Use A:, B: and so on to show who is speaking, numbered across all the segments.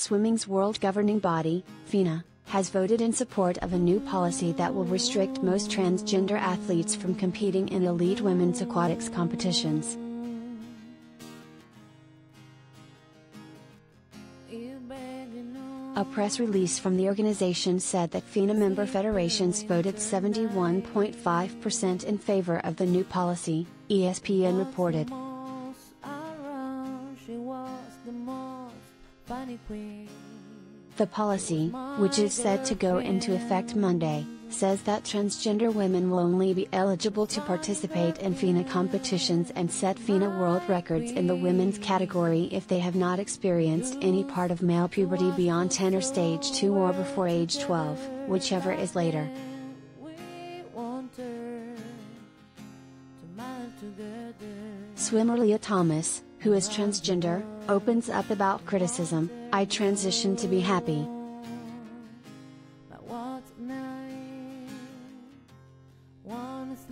A: Swimming's world governing body, FINA, has voted in support of a new policy that will restrict most transgender athletes from competing in elite women's aquatics competitions. A press release from the organization said that FINA member federations voted 71.5% in favor of the new policy, ESPN reported. The policy, which is set to go into effect Monday, says that transgender women will only be eligible to participate in FINA competitions and set FINA World Records in the women's category if they have not experienced any part of male puberty beyond 10 or stage 2 or before age 12, whichever is later. Swimmer Leah Thomas, who is transgender, opens up about criticism. "I transitioned to be happy.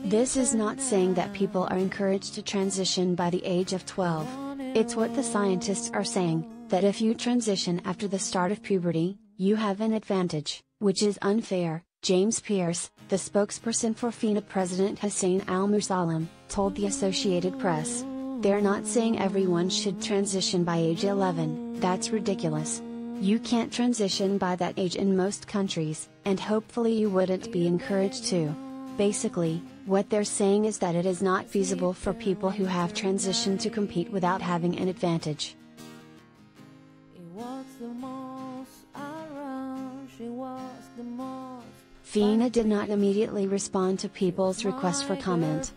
A: This is not saying that people are encouraged to transition by the age of 12. It's what the scientists are saying, that if you transition after the start of puberty, you have an advantage, which is unfair," James Pierce, the spokesperson for FINA President Hussein Al-Musallam, told the Associated Press. "They're not saying everyone should transition by age 11, that's ridiculous. You can't transition by that age in most countries, and hopefully you wouldn't be encouraged to. Basically, what they're saying is that it is not feasible for people who have transitioned to compete without having an advantage." FINA did not immediately respond to people's request for comment.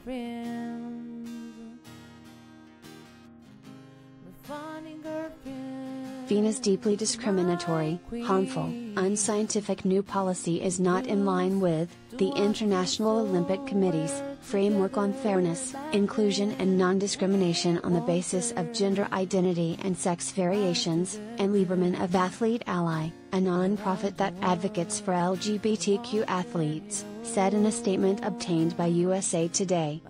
A: FINA's deeply discriminatory, harmful, unscientific new policy is not in line with the International Olympic Committee's framework on fairness, inclusion and non-discrimination on the basis of gender identity and sex variations, and Lieberman of Athlete Ally, a non-profit that advocates for LGBTQ athletes, said in a statement obtained by USA Today.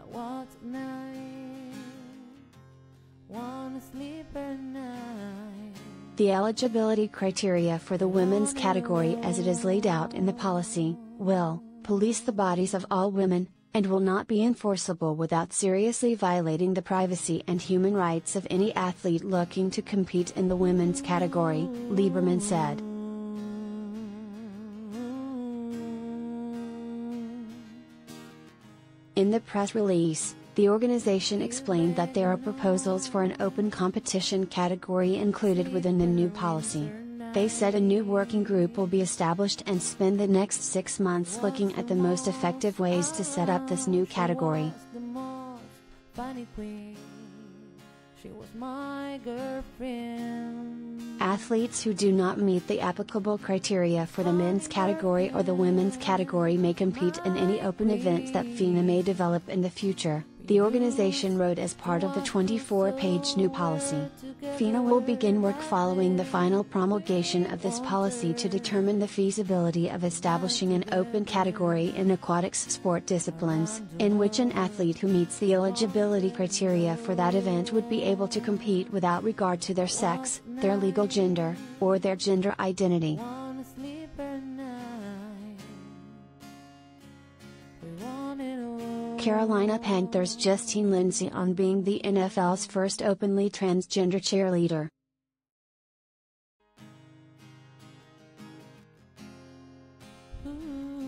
A: The eligibility criteria for the women's category as it is laid out in the policy, will police the bodies of all women, and will not be enforceable without seriously violating the privacy and human rights of any athlete looking to compete in the women's category, Lieberman said. In the press release, the organization explained that there are proposals for an open competition category included within the new policy. They said a new working group will be established and spend the next 6 months looking at the most effective ways to set up this new category. Athletes who do not meet the applicable criteria for the men's category or the women's category may compete in any open events that FINA may develop in the future, the organization wrote as part of the 24-page new policy. FINA will begin work following the final promulgation of this policy to determine the feasibility of establishing an open category in aquatics sport disciplines, in which an athlete who meets the eligibility criteria for that event would be able to compete without regard to their sex, their legal gender, or their gender identity. Carolina Panthers Justine Lindsay on being the NFL's first openly transgender cheerleader.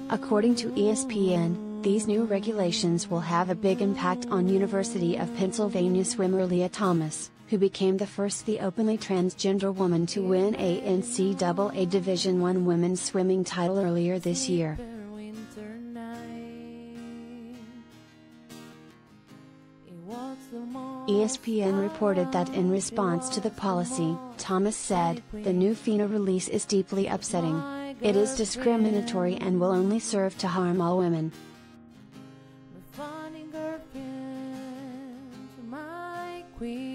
A: According to ESPN, these new regulations will have a big impact on University of Pennsylvania swimmer Leah Thomas, who became the first openly transgender woman to win a NCAA Division I women's swimming title earlier this year. ESPN reported that in response to the policy, Thomas said, "The new FINA release is deeply upsetting. It is discriminatory and will only serve to harm all women."
B: Queen.